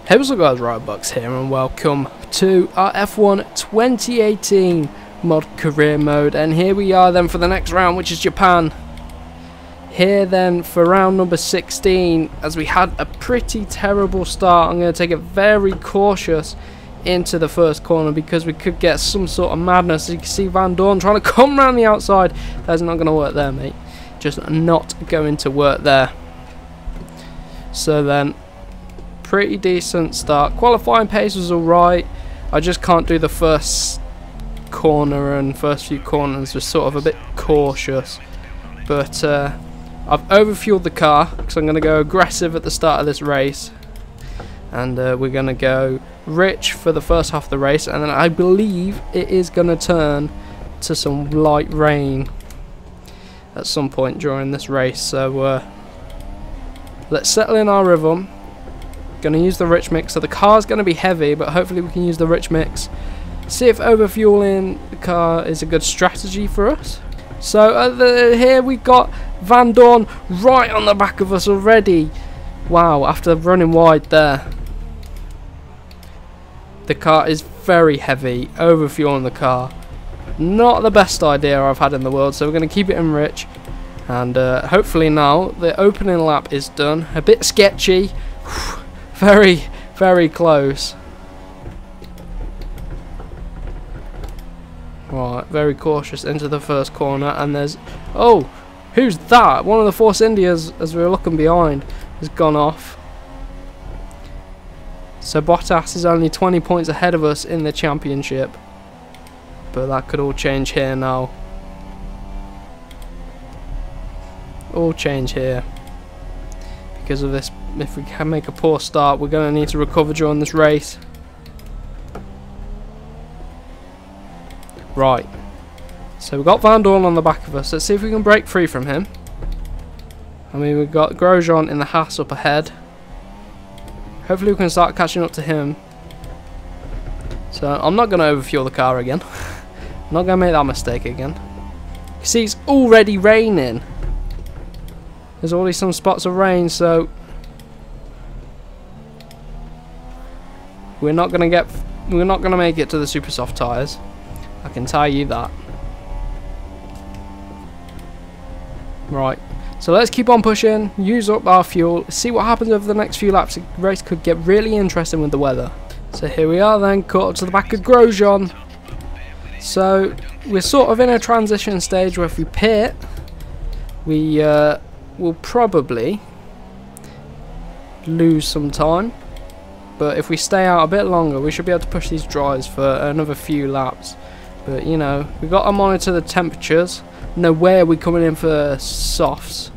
Hey, what's up guys, Riotbox here and welcome to our F1 2018 mod career mode, and here we are then for the next round, which is Japan. Here then for round number 16, as we had a pretty terrible start. I'm going to take it very cautious into the first corner because we could get some sort of madness. You can see Van Dorn trying to come around the outside. That's not going to work there, mate. Just not going to work there. So then, pretty decent start. Qualifying pace was alright. I just can't do the first corner and first few corners. Was sort of a bit cautious, but I've overfueled the car because I'm going to go aggressive at the start of this race, and we're going to go rich for the first half of the race, and then I believe it is going to turn to some light rain at some point during this race. So let's settle in our rhythm. Going to use the rich mix, so the car's going to be heavy, but hopefully we can use the rich mix. See if overfueling the car is a good strategy for us. So here we got Van Dorn right on the back of us already. Wow, after running wide there. The car is very heavy, overfueling the car. Not the best idea I've had in the world, so we're going to keep it in rich. And hopefully now the opening lap is done. A bit sketchy. Very, very close. Right, very cautious into the first corner, and there's... Oh, who's that? One of the Force Indias, as we were looking behind, has gone off. So Bottas is only 20 points ahead of us in the championship. But that could all change here now. All change here. Because of this. If we can make a poor start, we're going to need to recover during this race. Right. So we've got Van Dorn on the back of us. Let's see if we can break free from him. I mean, we've got Grosjean in the Haas up ahead. Hopefully we can start catching up to him. So I'm not going to overfuel the car again. I'm not going to make that mistake again. You see, it's already raining. There's already some spots of rain, so we're not gonna make it to the super soft tyres. I can tell you that. Right. So let's keep on pushing, use up our fuel, see what happens over the next few laps. The race could get really interesting with the weather. So here we are then, caught up to the back of Grosjean. So we're sort of in a transition stage where if we pit, we will probably lose some time. But if we stay out a bit longer, we should be able to push these dries for another few laps. But you know, we've got to monitor the temperatures, know where we're coming in for softs.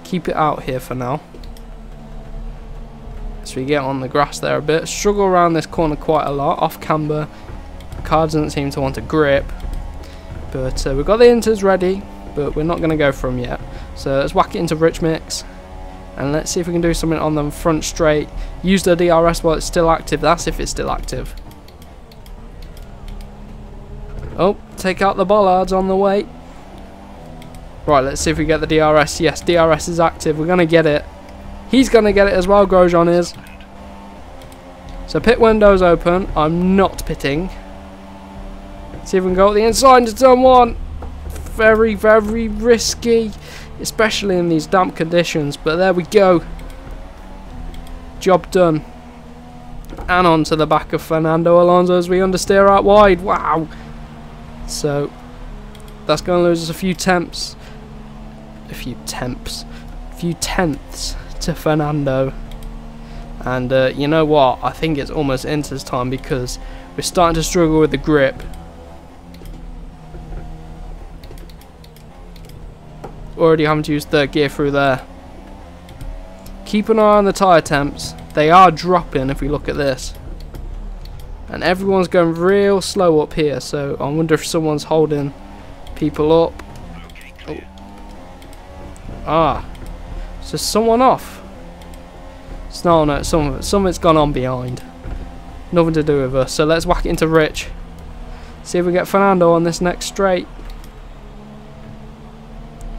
Keep it out here for now. So we get on the grass there a bit. Struggle around this corner quite a lot. Off camber, the car doesn't seem to want to grip. But we've got the inters ready, but we're not going to go for them yet. So let's whack it into rich mix. And let's see if we can do something on the front straight. Use the DRS while it's still active. That's if it's still active. Oh, take out the bollards on the way. Right, let's see if we get the DRS. Yes, DRS is active. We're going to get it. He's going to get it as well, Grosjean is. So pit window's open. I'm not pitting. See if we can go up the inside into turn one. Very, very risky, especially in these damp conditions, but there we go. Job done. And on to the back of Fernando Alonso as we understeer out wide. Wow. So that's going to lose us a few tenths to Fernando. And you know what, I think it's almost Inter's time because we're starting to struggle with the grip. Already having to use third gear through there. Keep an eye on the tyre temps. They are dropping if we look at this. And everyone's going real slow up here, so I wonder if someone's holding people up. Oh. Ah. So someone off. No, something's gone on behind. Nothing to do with us. So let's whack it into Rich. See if we get Fernando on this next straight.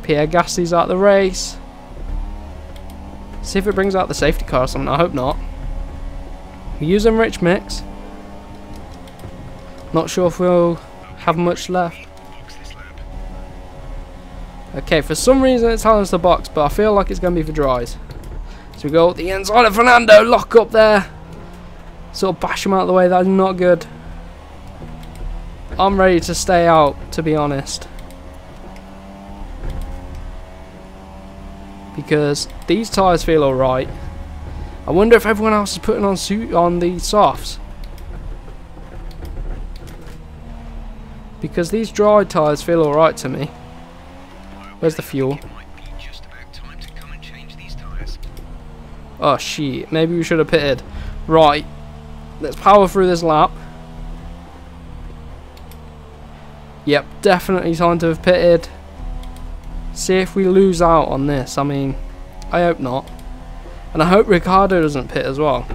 Pierre Gasly's out the race. See if it brings out the safety car or something. I hope not. We're using rich mix. Not sure if we'll have much left. Okay, for some reason it's telling us the box, but I feel like it's going to be for dries. So we go up the inside of Fernando, lock up there. Sort of bash him out of the way, that is not good. I'm ready to stay out, to be honest. Because these tyres feel alright. I wonder if everyone else is putting on the softs. Because these dry tyres feel alright to me. Where's the fuel? Oh shit, maybe we should have pitted. Right, let's power through this lap. Yep, definitely time to have pitted. See if we lose out on this. I mean, I hope not. And I hope Ricciardo doesn't pit as well.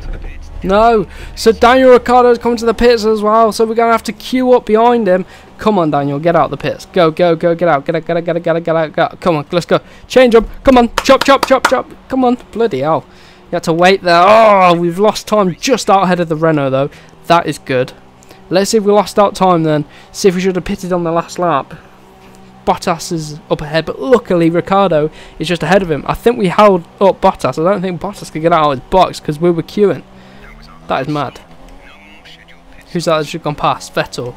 No! So Daniel Ricciardo's coming to the pits as well, so we're going to have to queue up behind him. Come on, Daniel, get out the pits. Go, go, go, get out, get out, get out, get out, get out, get out, get out. Come on, let's go. Change up. Come on, chop, chop, chop, chop. Come on, bloody hell. You had to wait there. Oh, we've lost time just out ahead of the Renault, though. That is good. Let's see if we lost out time then. See if we should have pitted on the last lap. Bottas is up ahead, but luckily Ricciardo is just ahead of him. I think we held up Bottas. I don't think Bottas could get out of his box because we were queuing. That is mad. Who's that that's just gone past? Vettel.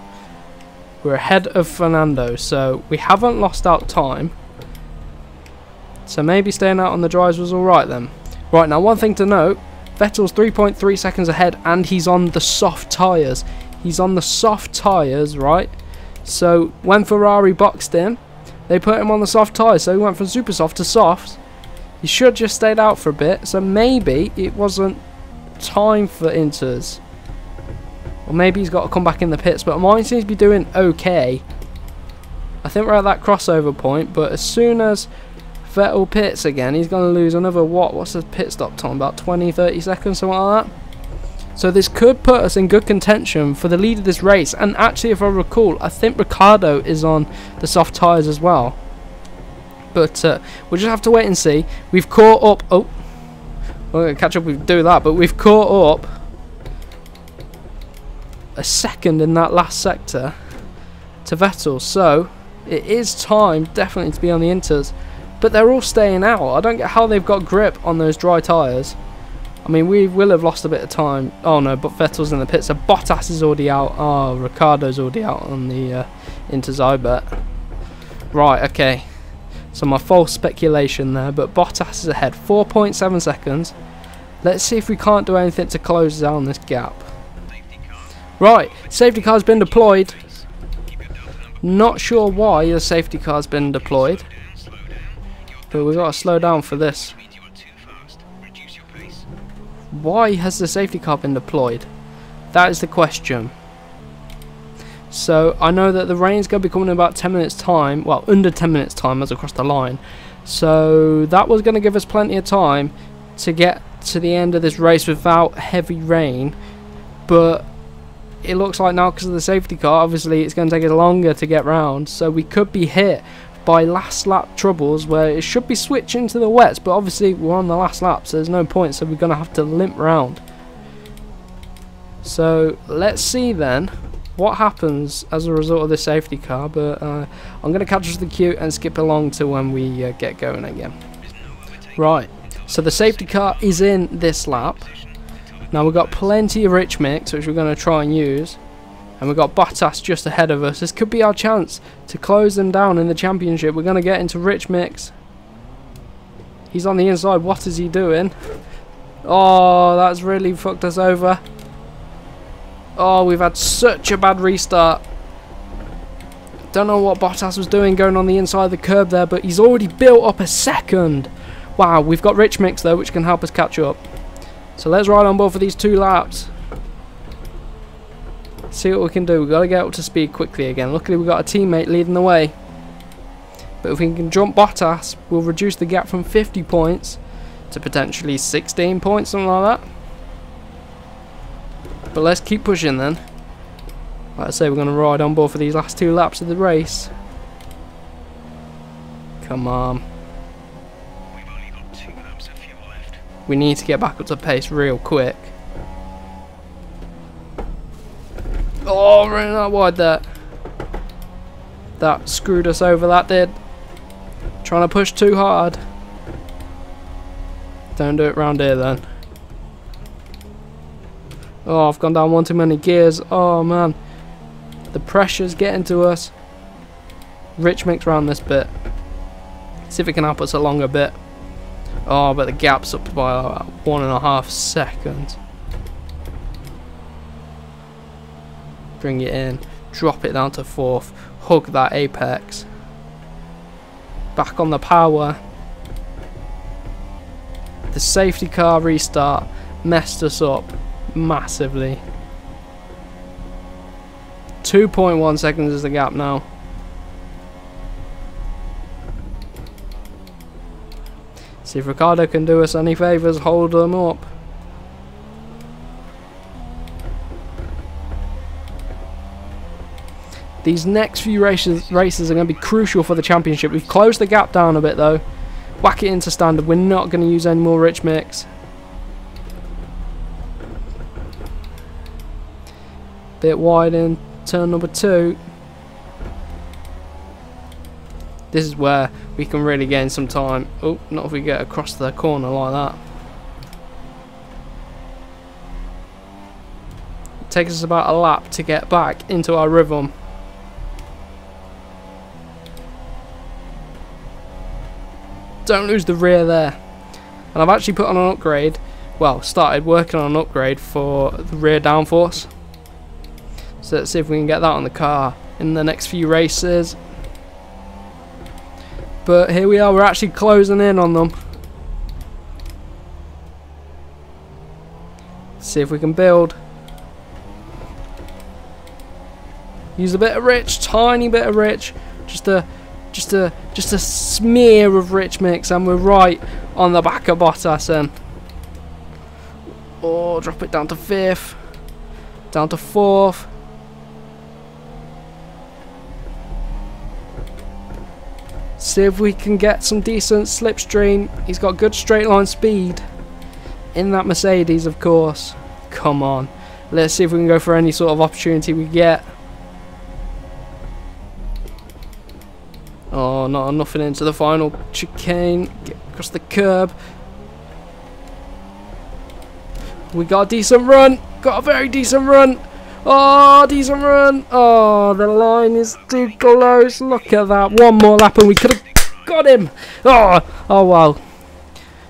We're ahead of Fernando, so we haven't lost out time. So maybe staying out on the dries was alright then. Right, now one thing to note, Vettel's 3.3 seconds ahead and he's on the soft tyres. He's on the soft tyres, right? So when Ferrari boxed him, they put him on the soft tyres, so he went from super soft to soft. He should just stayed out for a bit, so maybe it wasn't time for inters. Or maybe he's got to come back in the pits, but mine seems to be doing okay. I think we're at that crossover point, but as soon as Vettel pits again, he's going to lose another, what's the pit stop time, about 20-30 seconds, something like that. So this could put us in good contention for the lead of this race. And actually, if I recall, I think Ricciardo is on the soft tyres as well. But we'll just have to wait and see. We've caught up. Oh, we're going to catch up if we do that. But we've caught up a second in that last sector to Vettel. So it is time definitely to be on the inters. But they're all staying out. I don't get how they've got grip on those dry tyres. I mean, we will have lost a bit of time. Oh no, but Vettel's in the pits, so Bottas is already out. Oh, Ricciardo's already out on the inters, I bet. Right, okay. So my false speculation there, but Bottas is ahead, 4.7 seconds. Let's see if we can't do anything to close down this gap. Right, safety car's been deployed. Not sure why the safety car's been deployed, but we've got to slow down for this. Why has the safety car been deployed? That is the question. So I know that the rain's going to be coming in about 10 minutes time. Well, under 10 minutes time as across the line. So that was going to give us plenty of time to get to the end of this race without heavy rain. But it looks like now, because of the safety car, obviously it's going to take us longer to get round. So we could be hit by last lap troubles where it should be switching to the wets, but obviously we're on the last lap, so there's no point, so we're going to have to limp round. So let's see then what happens as a result of this safety car, but I'm going to catch us the queue and skip along to when we get going again. Right, so the safety car is in this lap. Now we've got plenty of rich mix, which we're going to try and use. And we've got Bottas just ahead of us. This could be our chance to close them down in the championship. We're going to get into rich mix. He's on the inside. What is he doing? Oh, that's really fucked us over. Oh, we've had such a bad restart. Don't know what Bottas was doing going on the inside of the curb there, but he's already built up a second. Wow, we've got rich mix though, which can help us catch up. So let's ride on board for these 2 laps. See what we can do. We've got to get up to speed quickly again. Luckily we've got a teammate leading the way. But if we can jump Bottas, we'll reduce the gap from 50 points to potentially 16 points, something like that. But let's keep pushing then. Like I say, we're going to ride on board for these last 2 laps of the race. Come on. We've only got 2 laps of fuel left. We need to get back up to pace real quick. Oh, running out wide there. That screwed us over, that did. Trying to push too hard. Don't do it round here then. Oh, I've gone down one too many gears. Oh man. The pressure's getting to us. Rich mix round this bit. See if it can help us along a bit. Oh, but the gap's up by about 1.5 seconds. Bring it in. Drop it down to 4th. Hug that apex. Back on the power. The safety car restart messed us up massively. 2.1 seconds is the gap now. See if Ricciardo can do us any favours, hold them up. These next few races are going to be crucial for the championship. We've closed the gap down a bit though. Whack it into standard. We're not going to use any more rich mix. Bit wide in turn number 2. This is where we can really gain some time. Oh, not if we get across the corner like that. It takes us about a lap to get back into our rhythm. Don't lose the rear there. And I've actually put on an upgrade. Well, started working on an upgrade for the rear downforce. So let's see if we can get that on the car in the next few races. But here we are, we're actually closing in on them. See if we can build. Use a bit of rich, tiny bit of rich, just a smear of rich mix, and we're right on the back of Bottas then. Oh, drop it down to 5th, down to 4th. See if we can get some decent slipstream. He's got good straight line speed in that Mercedes, of course. Come on, let's see if we can go for any sort of opportunity we get. Oh, not nothing into the final chicane. Get across the curb. We got a decent run. Got a very decent run. Oh, decent run. Oh, the line is too close. Look at that. One more lap and we could have got him. Oh wow.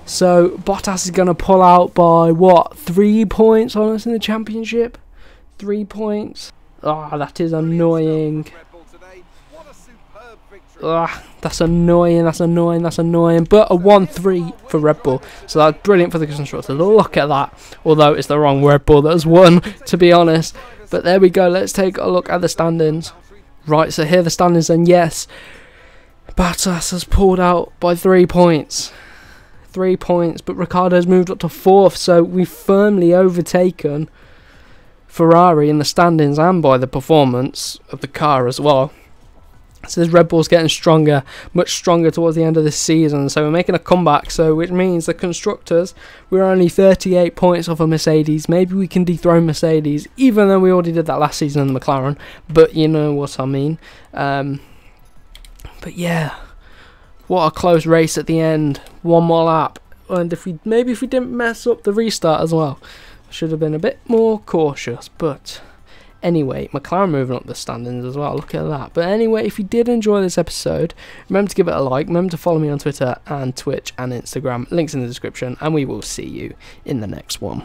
So Bottas is going to pull out by what? 3 points on us in the championship? 3 points. Oh, that is annoying. That's annoying, that's annoying, that's annoying. But a 1-3 for Red Bull. So that's brilliant for the constructors. Look at that. Although it's the wrong Red Bull that's won, to be honest. But there we go. Let's take a look at the standings. Right, so here are the standings. And yes, Bottas has pulled out by 3 points. 3 points. But Ricciardo's moved up to 4th. So we've firmly overtaken Ferrari in the standings and by the performance of the car as well. So this Red Bull's getting stronger, much stronger towards the end of this season. So we're making a comeback, so which means the constructors, we're only 38 points off of Mercedes. Maybe we can dethrone Mercedes, even though we already did that last season in the McLaren. But you know what I mean. But yeah, what a close race at the end. One more lap, and maybe if we didn't mess up the restart as well, I should have been a bit more cautious. But anyway, McLaren moving up the standings as well. Look at that. But anyway, if you did enjoy this episode, remember to give it a like. Remember to follow me on Twitter and Twitch and Instagram. Links in the description. And we will see you in the next one.